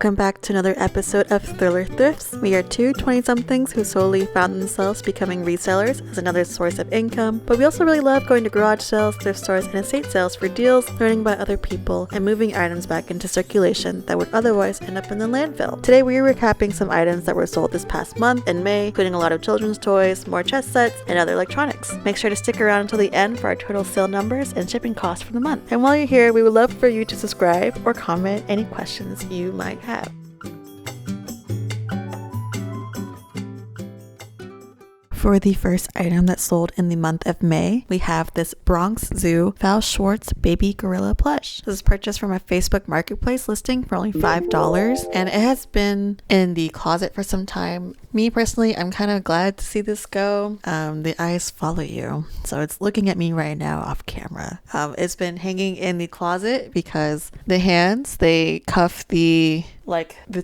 Welcome back to another episode of Thriller Thrifts. We are two 20-somethings who solely found themselves becoming resellers as another source of income, but we also really love going to garage sales, thrift stores, and estate sales for deals, learning about other people, and moving items back into circulation that would otherwise end up in the landfill. Today we are recapping some items that were sold this past month in May, including a lot of children's toys, more chess sets, and other electronics. Make sure to stick around until the end for our total sale numbers and shipping costs for the month. And while you're here, we would love for you to subscribe or comment any questions you might have. For the first item that sold in the month of May, we have this Bronx Zoo Val Schwartz baby gorilla plush. This is purchased from a Facebook marketplace listing for only $5, and it has been in the closet for some time. Me personally, I'm kind of glad to see this go. The eyes follow you, so it's looking at me right now off camera. It's been hanging in the closet because the hands, they cuff the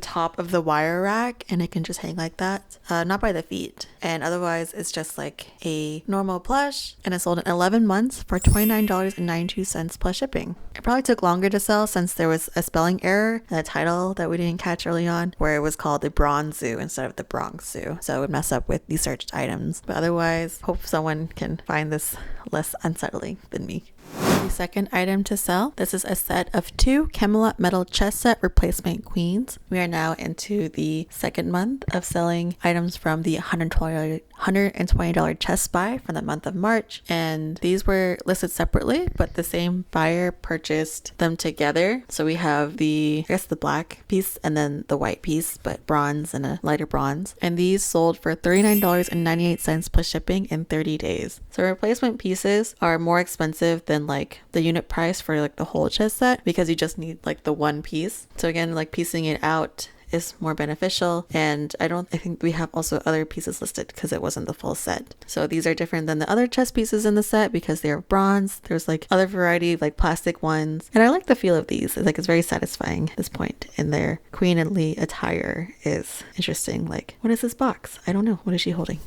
top of the wire rack, and it can just hang like that, not by the feet. And otherwise it's just like a normal plush, and it sold in 11 months for $29.92 plus shipping. It probably took longer to sell since there was a spelling error in the title that we didn't catch early on, where it was called the Bronze Zoo instead of the Bronx Zoo, so it would mess up with the searched items. But otherwise, hope someone can find this less unsettling than me. The second item to sell, this is a set of 2 Camelot metal chess set replacement queens. We are now into the second month of selling items from the $120 chess buy from the month of March, and these were listed separately, but the same buyer purchased them together. So we have the black piece and then the white piece, but bronze and a lighter bronze, and these sold for $39.98 plus shipping in 30 days. So replacement pieces are more expensive than like the unit price for like the whole chess set, because you just need like the one piece. So again, like piecing it out is more beneficial, and I think we have also other pieces listed because it wasn't the full set. So these are different than the other chess pieces in the set because they're bronze. There's like other variety of like plastic ones, and I like the feel of these. It's very satisfying at this point, and their queenly attire is interesting. Like, what is this box? I don't know. What is she holding?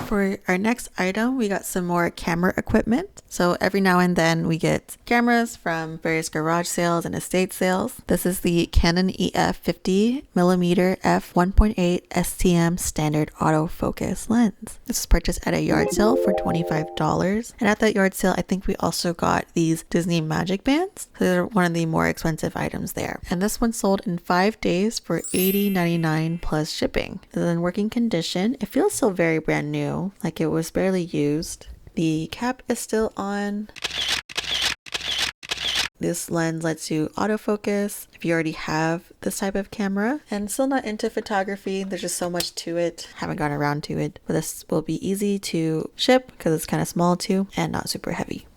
For our next item, we got some more camera equipment. So every now and then we get cameras from various garage sales and estate sales. This is the Canon EF 50mm f1.8 STM standard autofocus lens. This was purchased at a yard sale for $25. And at that yard sale, I think we also got these Disney Magic Bands. So they're one of the more expensive items there. And this one sold in 5 days for $80.99 plus shipping. It's in working condition. It feels still very brand new. Like it was barely used. The cap is still on. This lens lets you autofocus if you already have this type of camera. And still not into photography. There's just so much to it. Haven't gotten around to it. But this will be easy to ship because it's kind of small too and not super heavy.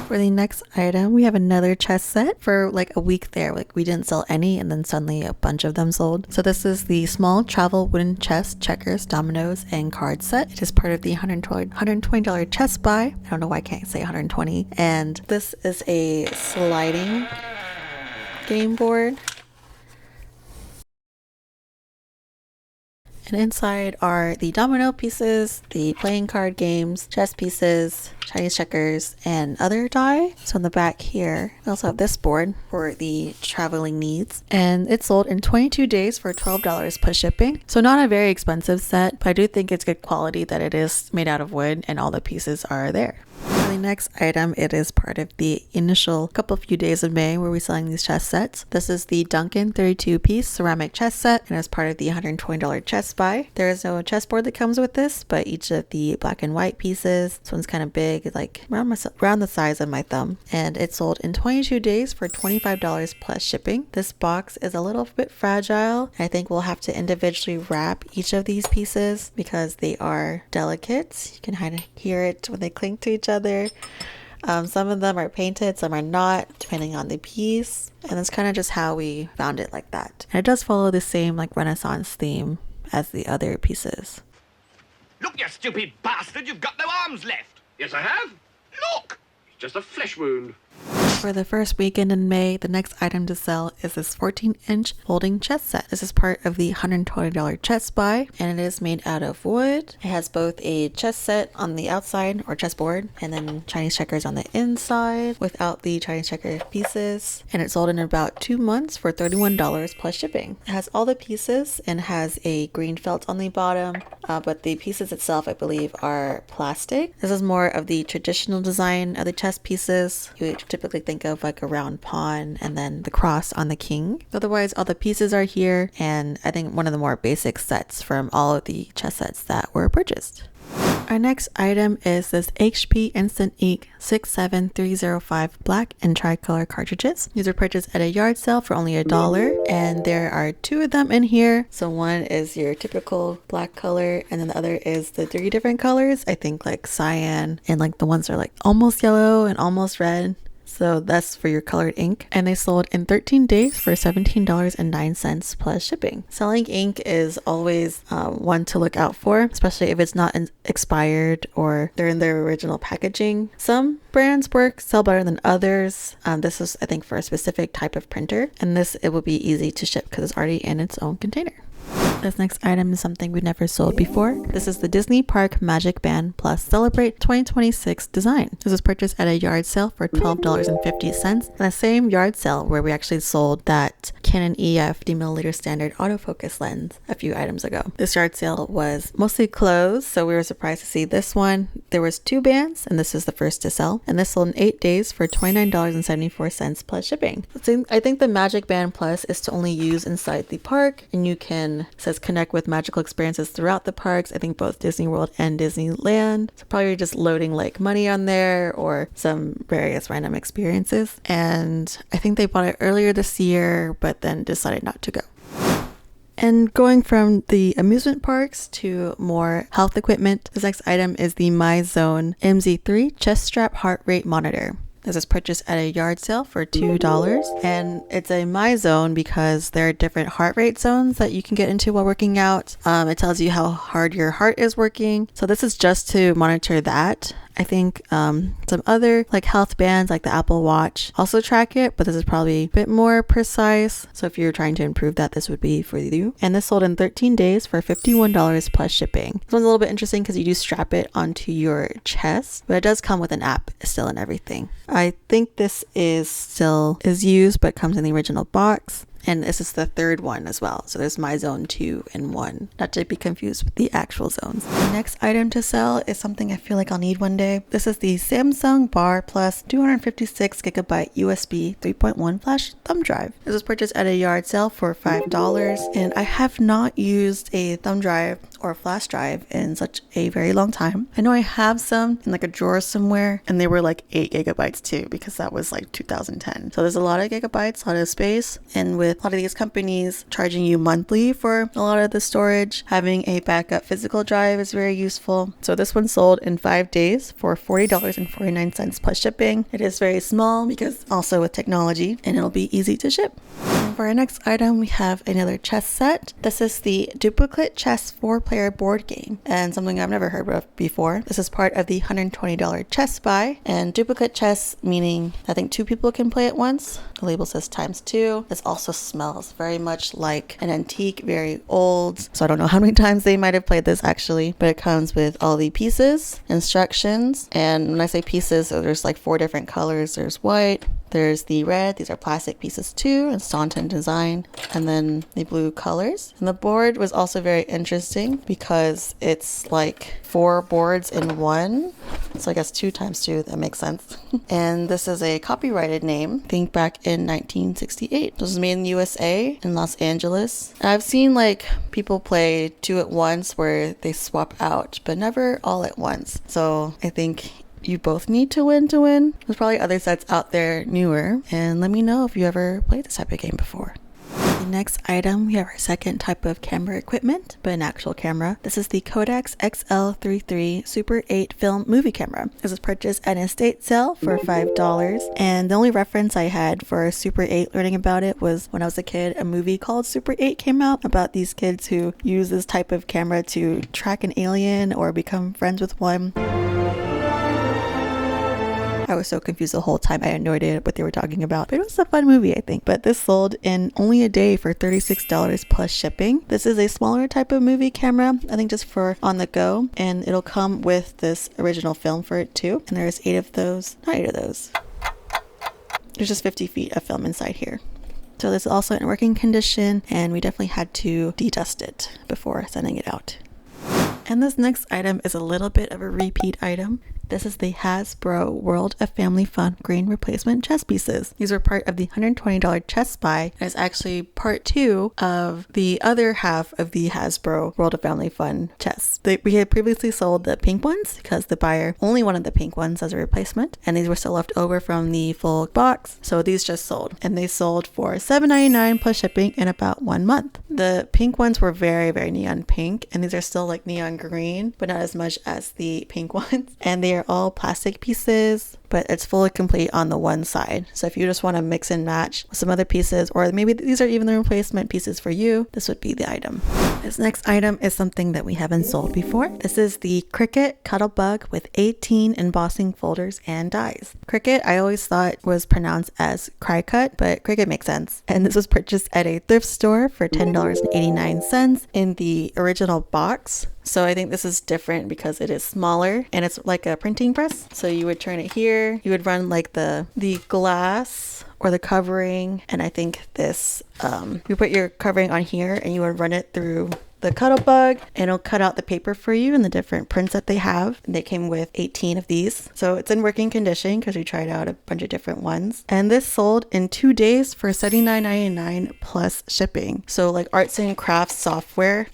For the next item, we have another chess set. For like a week there, like we didn't sell any, and then suddenly a bunch of them sold. So this is the small travel wooden chess, checkers, dominoes, and card set. It is part of the $120 chess buy. I don't know why I can't say 120. And this is a sliding game board. And inside are the domino pieces, the playing card games, chess pieces, Chinese checkers, and other die. So in the back here, we also have this board for the traveling needs. And it sold in 22 days for $12 plus shipping. So not a very expensive set, but I do think it's good quality that it is made out of wood and all the pieces are there. For the next item, it is part of the initial few days of May where we're selling these chess sets. This is the Duncan 32-piece ceramic chess set, and it's part of the $120 chess buy. There is no chessboard that comes with this, but each of the black and white pieces, this one's kind of big, like around the size of my thumb, and it sold in 22 days for $25 plus shipping. This box is a little bit fragile. I think we'll have to individually wrap each of these pieces because they are delicate. You can kind of hear it when they cling to each other. Some of them are painted, some are not, depending on the piece, and that's kind of just how we found it like that. And it does follow the same like Renaissance theme as the other pieces. Look, you stupid bastard, you've got no arms left. Yes, I have. Look, it's just a flesh wound. For the first weekend in May, the next item to sell is this 14-inch folding chest set. This is part of the $120 chest buy, and it is made out of wood. It has both a chest set on the outside, or chessboard, and then Chinese checkers on the inside without the Chinese checker pieces. And it sold in about 2 months for $31 plus shipping. It has all the pieces and has a green felt on the bottom, but the pieces itself, I believe, are plastic. This is more of the traditional design of the chest pieces. You would typically think of like a round pawn and then the cross on the king. Otherwise, all the pieces are here, and I think one of the more basic sets from all of the chess sets that were purchased. Our next item is this HP Instant Ink 67305 black and tricolor cartridges. These were purchased at a yard sale for only $1, and there are 2 of them in here. So one is your typical black color, and then the other is the 3 different colors. I think like cyan, and like the ones that are like almost yellow and almost red. So that's for your colored ink. And they sold in 13 days for $17.09 plus shipping. Selling ink is always one to look out for, especially if it's not expired or they're in their original packaging. Some brands sell better than others. This is, I think, for a specific type of printer. And it will be easy to ship because it's already in its own container. This next item is something we've never sold before. This is the Disney Park Magic Band Plus Celebrate 2026 design. This was purchased at a yard sale for $12.50. And the same yard sale where we actually sold that Canon EF 50mm standard autofocus lens a few items ago. This yard sale was mostly closed, so we were surprised to see this one. There was 2 bands, and this is the first to sell. And this sold in 8 days for $29.74 plus shipping. I think the Magic Band Plus is to only use inside the park, and you can connect with magical experiences throughout the parks. I think both Disney World and Disneyland. So probably just loading like money on there or some various random experiences. And I think they bought it earlier this year, but then decided not to go. And going from the amusement parks to more health equipment, this next item is the MyZone MZ3 chest strap heart rate monitor. This is purchased at a yard sale for $2, and it's a MyZone because there are different heart rate zones that you can get into while working out. It tells you how hard your heart is working. So this is just to monitor that. I think some other like health bands like the Apple Watch also track it, but this is probably a bit more precise. So if you're trying to improve that, this would be for you. And this sold in 13 days for $51 plus shipping. This one's a little bit interesting because you do strap it onto your chest, but it does come with an app still and everything. I think this is used, but comes in the original box. And this is the 3rd one as well. So there's MyZone 2 and 1, not to be confused with the actual zones. The next item to sell is something I feel like I'll need one day. This is the Samsung Bar Plus 256GB USB 3.1 flash thumb drive. This was purchased at a yard sale for $5, and I have not used a thumb drive or flash drive in such a very long time. I know I have some in like a drawer somewhere, and they were like 8GB too, because that was like 2010. So there's a lot of gigabytes, a lot of space, and with a lot of these companies charging you monthly for a lot of the storage, having a backup physical drive is very useful. So this one sold in 5 days for $40.49 plus shipping. It is very small because also with technology, and it'll be easy to ship. And for our next item, we have another chess set. This is the Duplicate Chess 4-player board game, and something I've never heard of before. This is part of the $120 chess buy, and duplicate chess meaning I think 2 people can play at once. The label says ×2. This also smells very much like an antique, very old. So I don't know how many times they might have played this actually, but it comes with all the pieces, instructions, and when I say pieces, so there's like 4 different colors. There's white, there's the red, these are plastic pieces too, and Staunton design, and then the blue colors. And the board was also very interesting because it's like 4 boards in one. So I guess 2 × 2, that makes sense. And this is a copyrighted name, I think back in 1968. This was made in the USA, in Los Angeles. And I've seen like people play 2 at once where they swap out, but never all at once. So I think you both need to win to win. There's probably other sets out there newer, and let me know if you ever played this type of game before. The next item, we have our second type of camera equipment, but an actual camera. This is the Kodak XL33 Super 8 film movie camera. This was purchased at an estate sale for $5, and the only reference I had for Super 8 learning about it was when I was a kid, a movie called Super 8 came out about these kids who use this type of camera to track an alien or become friends with one. I was so confused the whole time. I had no idea what they were talking about, but it was a fun movie, I think. But this sold in only a day for $36 plus shipping. This is a smaller type of movie camera, I think just for on the go, and it'll come with this original film for it too. And there's 8 of those, not 8 of those. There's just 50 feet of film inside here. So this is also in working condition, and we definitely had to dedust it before sending it out. And this next item is a little bit of a repeat item. This is the Hasbro World of Family Fun green replacement chess pieces. These were part of the $120 chess buy, and it's actually part 2 of the other half of the Hasbro World of Family Fun chess. We had previously sold the pink ones because the buyer only wanted the pink ones as a replacement, and these were still left over from the full box, so these just sold. And they sold for $7.99 plus shipping in about 1 month. The pink ones were very, very neon pink, and these are still like neon green, but not as much as the pink ones. And they are all plastic pieces, but it's fully complete on the one side. So if you just want to mix and match with some other pieces, or maybe these are even the replacement pieces for you, this would be the item. This next item is something that we haven't sold before. This is the Cricut Cuttlebug with 18 embossing folders and dies. Cricut, I always thought was pronounced as Cricut, but Cricut makes sense. And this was purchased at a thrift store for $10.89 in the original box. So I think this is different because it is smaller and it's like a printing press. So you would turn it here, you would run like the glass or the covering, and I think this, you put your covering on here and you would run it through the Cuttlebug, and it'll cut out the paper for you in the different prints that they have. They came with 18 of these. So it's in working condition because we tried out a bunch of different ones. And this sold in 2 days for $79.99 plus shipping. So like arts and crafts software,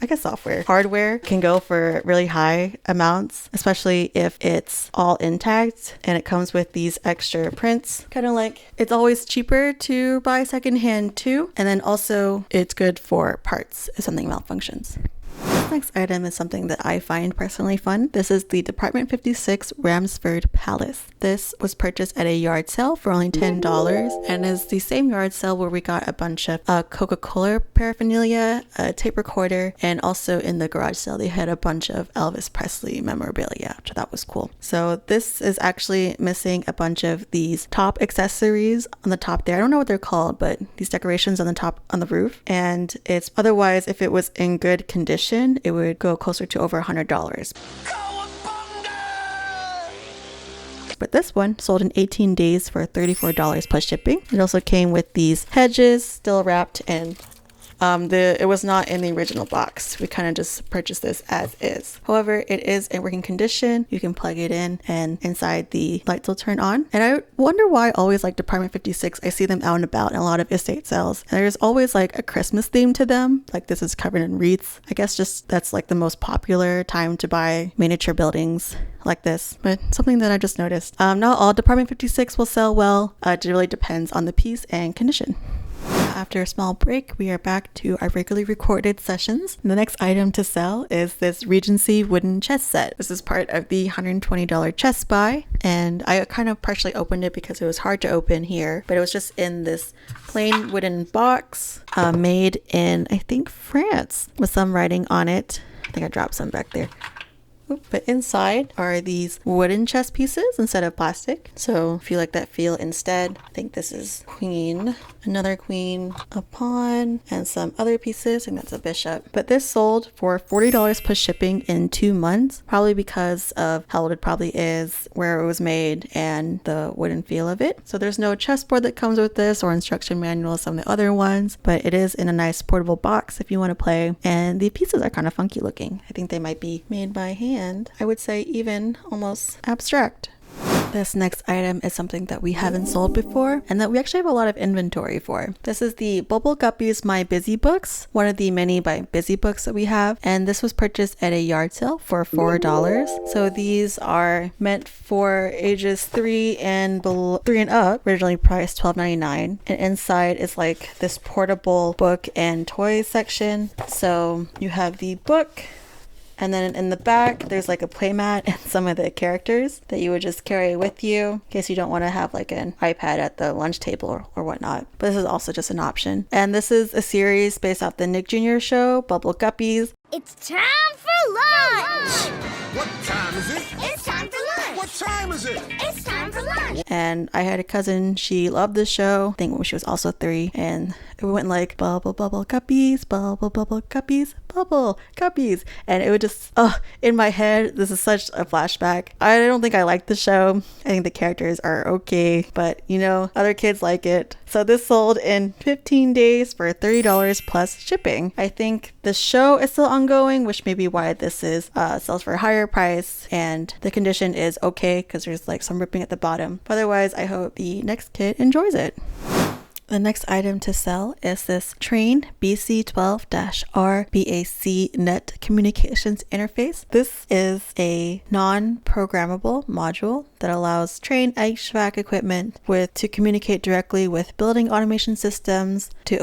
hardware can go for really high amounts, especially if it's all intact and it comes with these extra prints. Kind of like it's always cheaper to buy secondhand too. And then also it's good for parts if something malfunctions. This next item is something that I find personally fun. This is the Department 56 Ramsford Palace. This was purchased at a yard sale for only $10 and is the same yard sale where we got a bunch of Coca-Cola paraphernalia, a tape recorder, and also in the garage sale they had a bunch of Elvis Presley memorabilia, which I thought was cool. So this is actually missing a bunch of these top accessories on the top there. I don't know what they're called, but these decorations on the top on the roof. And it's otherwise, if it was in good condition, it would go closer to over $100. But this one sold in 18 days for $34 plus shipping. It also came with these hedges still wrapped, and it was not in the original box. We kind of just purchased this as is. However, it is in working condition. You can plug it in and inside the lights will turn on. And I wonder why I always like Department 56. I see them out and about in a lot of estate sales. And there's always like a Christmas theme to them. Like this is covered in wreaths. I guess just that's like the most popular time to buy miniature buildings like this, but something that I just noticed. Not all Department 56 will sell well. It really depends on the piece and condition. After a small break, we are back to our regularly recorded sessions. The next item to sell is this Regency wooden chess set. This is part of the $120 chess buy, and I kind of partially opened it because it was hard to open here, but it was just in this plain wooden box made in, I think, France, with some writing on it. I think I dropped some back there. But inside are these wooden chess pieces instead of plastic. So if you like that feel instead, I think this is queen, another queen, a pawn, and some other pieces. I think that's a bishop. But this sold for $40 plus shipping in 2 months, probably because of how old it probably is, where it was made, and the wooden feel of it. So there's no chessboard that comes with this or instruction manual as some of the other ones, but it is in a nice portable box if you want to play. And the pieces are kind of funky looking. I think they might be made by hand. I would say even almost abstract. This next item is something that we haven't sold before and that we actually have a lot of inventory for. This is the Bubble Guppy's My Busy Books, one of the many by Busy books that we have, and this was purchased at a yard sale for $4. So these are meant for ages 3 and up, originally priced $12.99, and inside is like this portable book and toys section. So you have the book, and then in the back, there's like a playmat and some of the characters that you would just carry with you in case you don't want to have like an iPad at the lunch table or whatnot. But this is also just an option. And this is a series based off the Nick Jr. show, Bubble Guppies. It's time for lunch! What time is it? It's time for lunch! What time is it? It's time for lunch. And I had a cousin, she loved this show, I think when she was also 3, and it went like bubble bubble guppies, bubble bubble guppies, bubble guppies, and it would just in my head, this is such a flashback. I don't think I like the show. I think the characters are okay, but you know, other kids like it. So this sold in 15 days for $30 plus shipping. I think the show is still ongoing, which may be why this is sells for a higher price, and the condition is okay because there's like some ripping at the bottom. But otherwise, I hope the next kid enjoys it. The next item to sell is this Train BC12-R BAC Net Communications Interface. This is a non-programmable module that allows Train HVAC equipment to communicate directly with building automation systems through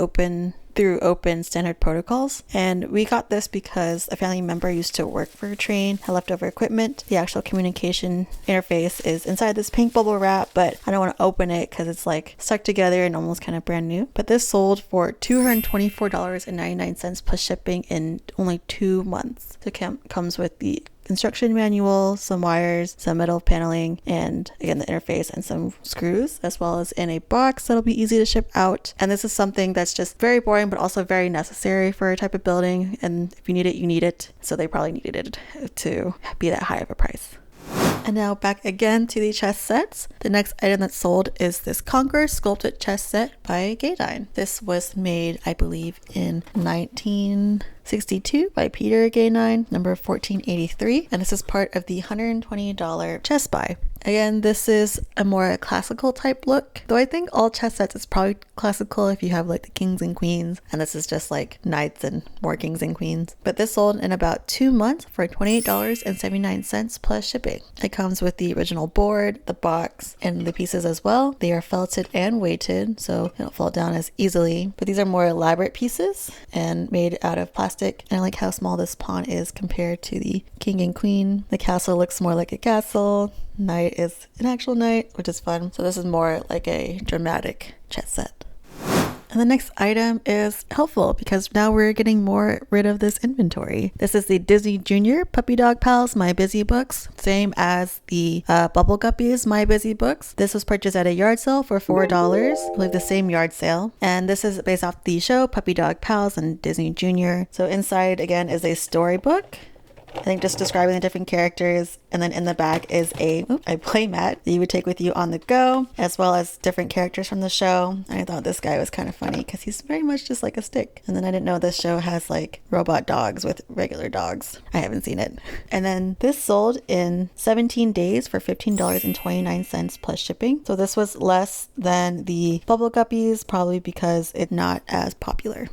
open standard protocols. And we got this because a family member used to work for Train, had leftover equipment. The actual communication interface is inside this pink bubble wrap, but I don't want to open it because it's like stuck together and almost kind of brand new. But this sold for $224.99 plus shipping in only 2 months. So it comes with the instruction manual, some wires, some metal paneling, and again the interface and some screws, as well as in a box that'll be easy to ship out. And this is something that's just very boring but also very necessary for a type of building, and if you need it, you need it. So they probably needed it to be that high of a price. And now back again to the chest sets. The next item that's sold is this Conquer sculpted chest set by Gaydine. This was made, I believe, in 1962 by Peter Gaydine, number 1483, and this is part of the $120 chest buy. Again, this is a more classical type look, though I think all chess sets is probably classical if you have like the kings and queens, and this is just like knights and more kings and queens. But this sold in about 2 months for $28.79 plus shipping. It comes with the original board, the box, and the pieces as well. They are felted and weighted, so they don't fall down as easily. But these are more elaborate pieces and made out of plastic. And I like how small this pawn is compared to the king and queen. The castle looks more like a castle. Knight is an actual knight, which is fun. So this is more like a dramatic chess set. And the next item is helpful because now we're getting rid of this inventory. This is the Disney Junior Puppy Dog Pals My Busy Books, same as the Bubble Guppies My Busy Books. This was purchased at a yard sale for $4, I believe the same yard sale. And this is based off the show Puppy Dog Pals and Disney Junior. So inside again is a storybook, I think just describing the different characters, and then in the back is a play mat that you would take with you on the go, as well as different characters from the show. And I thought this guy was kind of funny because he's very much just like a stick. And then I didn't know this show has like robot dogs with regular dogs. I haven't seen it. And then this sold in 17 days for $15.29 plus shipping. So this was less than the Bubble Guppies, probably because it's not as popular.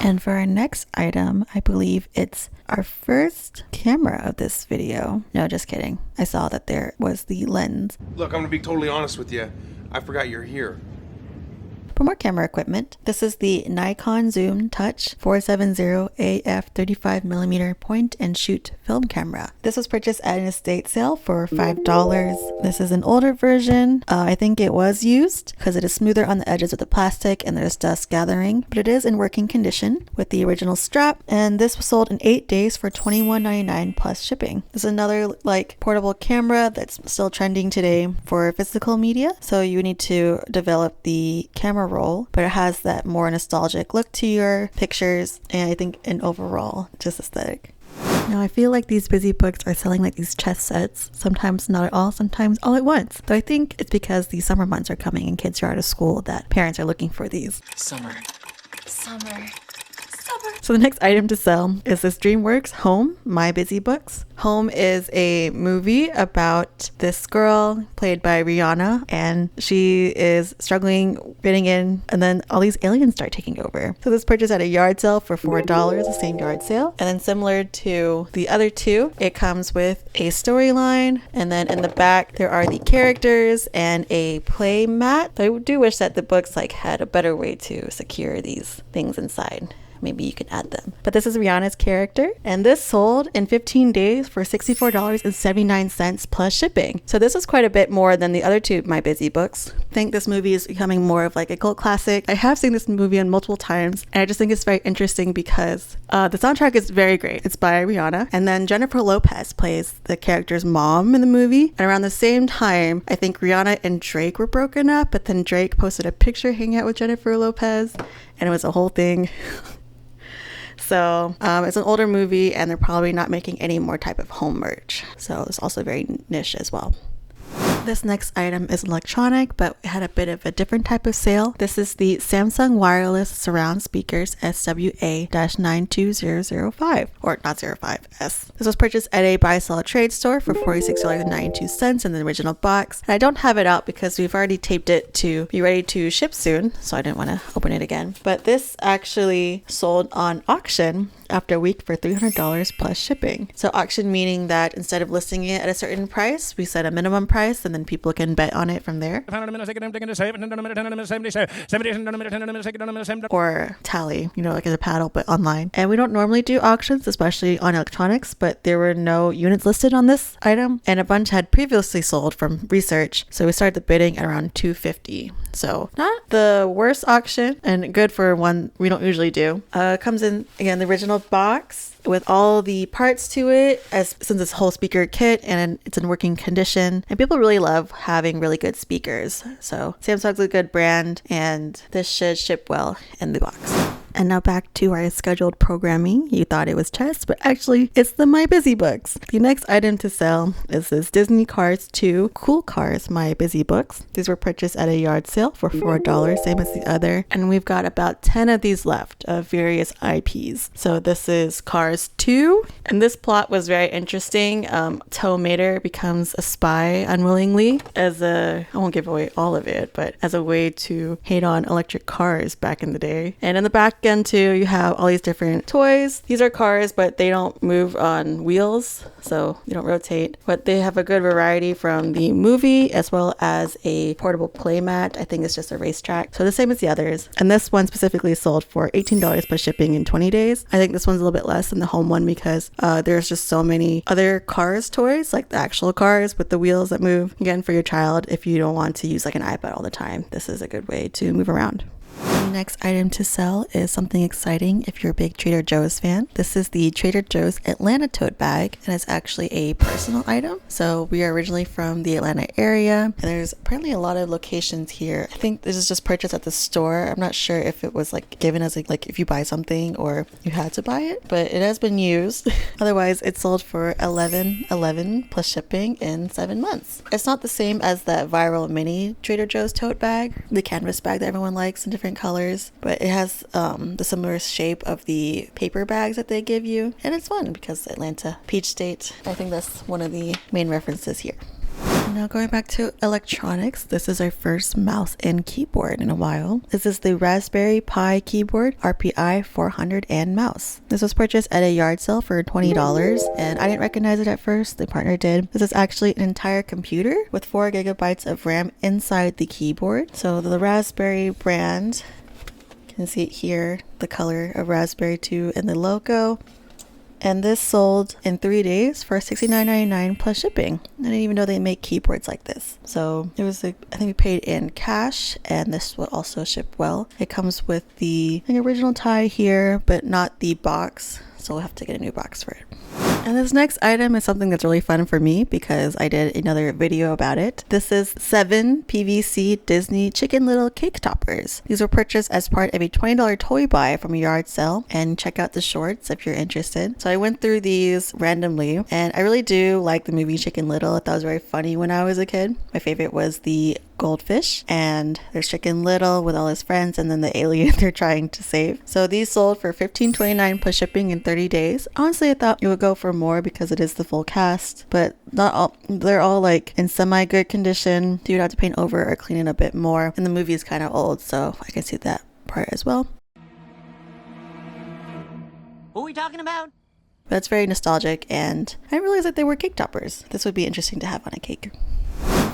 And for our next item, I believe it's our first camera of this video. No, just kidding. I saw that there was the lens. Look, I'm gonna be totally honest with you. I forgot you're here. For more camera equipment, this is the Nikon Zoom Touch 470 AF 35mm point and shoot film camera. This was purchased at an estate sale for $5. This is an older version. I think it was used because it is smoother on the edges of the plastic and there's dust gathering, but it is in working condition with the original strap. And this was sold in 8 days for $21.99 plus shipping. This is another like portable camera that's still trending today for physical media. So you need to develop the camera roll, but it has that more nostalgic look to your pictures, and I think an overall just aesthetic. Now I feel like these busy books are selling like these chess sets, sometimes not at all, sometimes all at once. Though I think it's because the summer months are coming and kids are out of school that parents are looking for these. Summer. So the next item to sell is this DreamWorks Home, My Busy Books. Home is a movie about this girl played by Rihanna, and she is struggling fitting in, and then all these aliens start taking over. So this purchased at a yard sale for $4, the same yard sale. And then similar to the other two, it comes with a storyline, and then in the back there are the characters and a play mat. I do wish that the books like had a better way to secure these things inside. maybe you can add them. But this is Rihanna's character, and this sold in 15 days for $64.79 plus shipping. So this was quite a bit more than the other two My Busy books. I think this movie is becoming more of like a cult classic. I have seen this movie on multiple times, and I just think it's very interesting because the soundtrack is very great. It's by Rihanna, and then Jennifer Lopez plays the character's mom in the movie. And around the same time, I think Rihanna and Drake were broken up, but then Drake posted a picture hanging out with Jennifer Lopez, and it was a whole thing. So it's an older movie, and they're probably not making any more type of home merch. So it's also very niche as well. This next item is electronic, but it had a bit of a different type of sale. This is the Samsung Wireless Surround Speakers SWA-92005, or not 05S. This was purchased at a buy-sell trade store for $46.92 in the original box. And I don't have it out because we've already taped it to be ready to ship soon, so I didn't want to open it again. But this actually sold on auction after a week for $300 plus shipping. So auction meaning that instead of listing it at a certain price, we set a minimum price and then people can bet on it from there. Or tally, like as a paddle, but online. And we don't normally do auctions, especially on electronics, but there were no units listed on this item, and a bunch had previously sold from research. So we started the bidding at around $250. So not the worst auction, and good for one we don't usually do. Comes in, again, the original box with all the parts to it, since it's a whole speaker kit and it's in working condition, and people really love having really good speakers. So Samsung's a good brand, and this should ship well in the box. And now back to our scheduled programming. You thought it was chess, but actually it's the My Busy books. The next item to sell is this Disney Cars 2 Cool Cars My Busy books. These were purchased at a yard sale for $4, same as the other. And we've got about 10 of these left of various IPs. So this is Cars 2. And this plot was very interesting. Tow Mater becomes a spy unwillingly I won't give away all of it, but as a way to hate on electric cars back in the day. And in the back end too, you have all these different toys. These are cars, but they don't move on wheels, so they don't rotate. But they have a good variety from the movie as well as a portable playmat. I think it's just a racetrack. So the same as the others. And this one specifically sold for $18 plus shipping in 20 days. I think this one's a little bit less than the home one because there's just so many other cars toys, like the actual cars with the wheels that move. Again, for your child, if you don't want to use like an iPad all the time, this is a good way to move around. The next item to sell is something exciting if you're a big Trader Joe's fan. This is the Trader Joe's Atlanta tote bag, and it's actually a personal item. So we are originally from the Atlanta area, and there's apparently a lot of locations here. I think this is just purchased at the store. I'm not sure if it was like given as like if you buy something or you had to buy it, but it has been used. Otherwise, it sold for $11.11 plus shipping in 7 months. It's not the same as that viral mini Trader Joe's tote bag, the canvas bag that everyone likes in different colors, but it has the similar shape of the paper bags that they give you, and it's fun because Atlanta, Peach State. I think that's one of the main references here. Now going back to electronics, this is our first mouse and keyboard in a while. This is the Raspberry Pi keyboard RPI 400 and mouse. This was purchased at a yard sale for $20, and I didn't recognize it at first. The partner did. This is actually an entire computer with 4 gigabytes of RAM inside the keyboard. So the Raspberry brand, you can see it here, the color of Raspberry 2 and the logo. And this sold in 3 days for $69.99 plus shipping. I didn't even know they make keyboards like this. So it was, I think we paid in cash, and this will also ship well. It comes with the original tie here, but not the box. So we'll have to get a new box for it. And this next item is something that's really fun for me because I did another video about it. This is 7 PVC Disney Chicken Little cake toppers. These were purchased as part of a $20 toy buy from a yard sale, and check out the shorts if you're interested. So I went through these randomly, and I really do like the movie Chicken Little. I thought it was very funny when I was a kid. My favorite was the goldfish, and there's Chicken Little with all his friends, and then the alien they're trying to save. So these sold for $15.29 plus shipping in 30 days. Honestly, I thought it would go for more because it is the full cast, but not all. They're all like in semi good condition. You would have to paint over or clean it a bit more, and the movie is kind of old, so I can see that part as well. Who are we talking about? But it's very nostalgic, and I didn't realize that they were cake toppers. This would be interesting to have on a cake.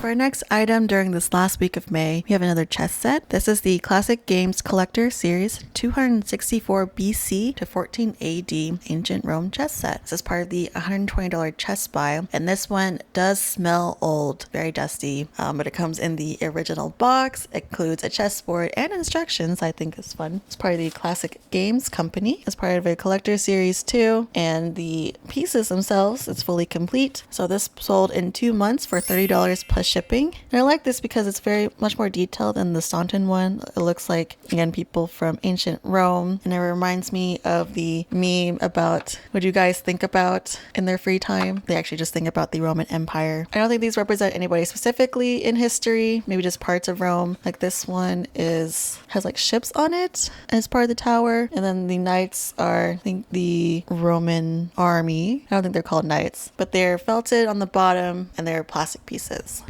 For our next item during this last week of May, we have another chess set. This is the Classic Games Collector Series 264 BC to 14 AD Ancient Rome chess set. This is part of the $120 chess buy, and this one does smell old, very dusty, but it comes in the original box. It includes a chessboard and instructions. I think it's fun. It's part of the Classic Games Company. It's part of a Collector Series 2, and the pieces themselves, it's fully complete. So this sold in 2 months for $30 plus shipping. And I like this because it's very much more detailed than the Staunton one. It looks like, again, people from ancient Rome, and it reminds me of the meme about what you guys think about in their free time. They actually just think about the Roman Empire. I don't think these represent anybody specifically in history, maybe just parts of Rome. Like this one has like ships on it as part of the tower, and then the knights are, I think, the Roman army. I don't think they're called knights, but they're felted on the bottom and they're plastic pieces.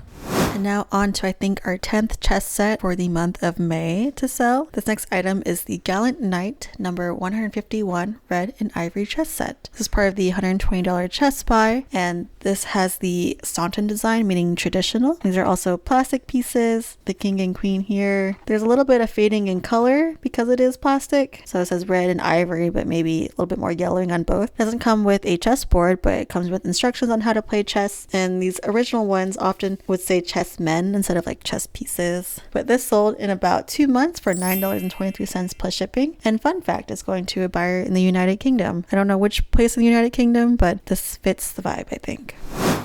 And now on to, I think, our 10th chess set for the month of May to sell. This next item is the Gallant Knight number 151 red and ivory chess set. This is part of the $120 chess buy, and this has the Staunton design, meaning traditional. These are also plastic pieces, the king and queen here. There's a little bit of fading in color because it is plastic. So it says red and ivory, but maybe a little bit more yellowing on both. It doesn't come with a chessboard, but it comes with instructions on how to play chess. And these original ones often would say chess men instead of like chess pieces. But this sold in about 2 months for $9.23 plus shipping. And fun fact, it's going to a buyer in the United Kingdom. I don't know which place in the United Kingdom, but this fits the vibe, I think.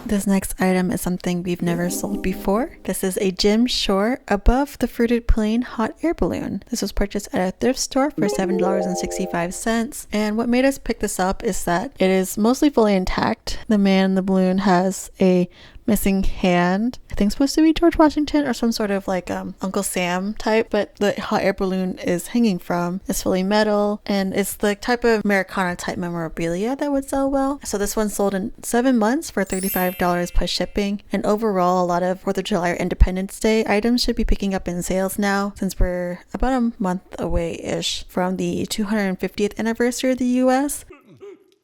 This next item is something we've never sold before. This is a Jim Shore Above the Fruited Plain hot air balloon. This was purchased at a thrift store for $7.65. And what made us pick this up is that it is mostly fully intact. The man in the balloon has a missing hand. I think it's supposed to be George Washington or some sort of like Uncle Sam type, but the hot air balloon is hanging from. It's fully metal, and it's the type of Americana type memorabilia that would sell well. So this one sold in 7 months for $35 plus shipping. And overall, a lot of 4th of July or Independence Day items should be picking up in sales now, since we're about a month away-ish from the 250th anniversary of the US.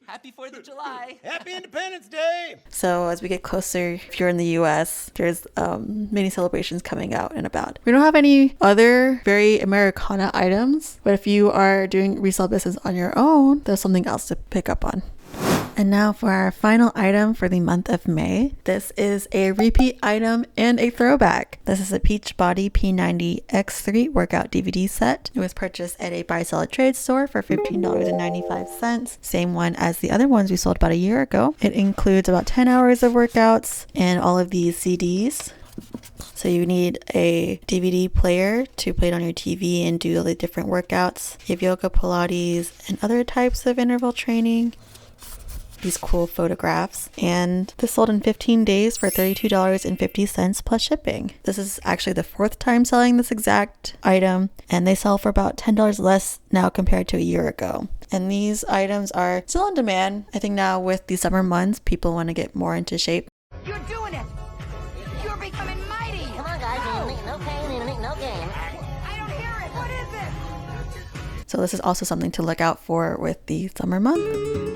Happy 4th of July. Happy Independence Day! So as we get closer, if you're in the US, there's many celebrations coming out and about. We don't have any other very Americana items, but if you are doing resale business on your own, there's something else to pick up on. And now for our final item for the month of May. This is a repeat item and a throwback. This is a Beachbody P90 X3 workout DVD set. It was purchased at a buy-sell trade store for $15.95. Same one as the other ones we sold about a year ago. It includes about 10 hours of workouts and all of these CDs. So you need a DVD player to play it on your TV and do all the different workouts. You have yoga, Pilates, and other types of interval training. These cool photographs, and this sold in 15 days for $32.50 plus shipping. This is actually the 4th time selling this exact item, and they sell for about $10 less now compared to a year ago. And these items are still in demand. I think now with the summer months, people want to get more into shape. You're doing it. You're becoming mighty. Come on, guys. No pain, no gain. I don't hear it. What is it? So this is also something to look out for with the summer month.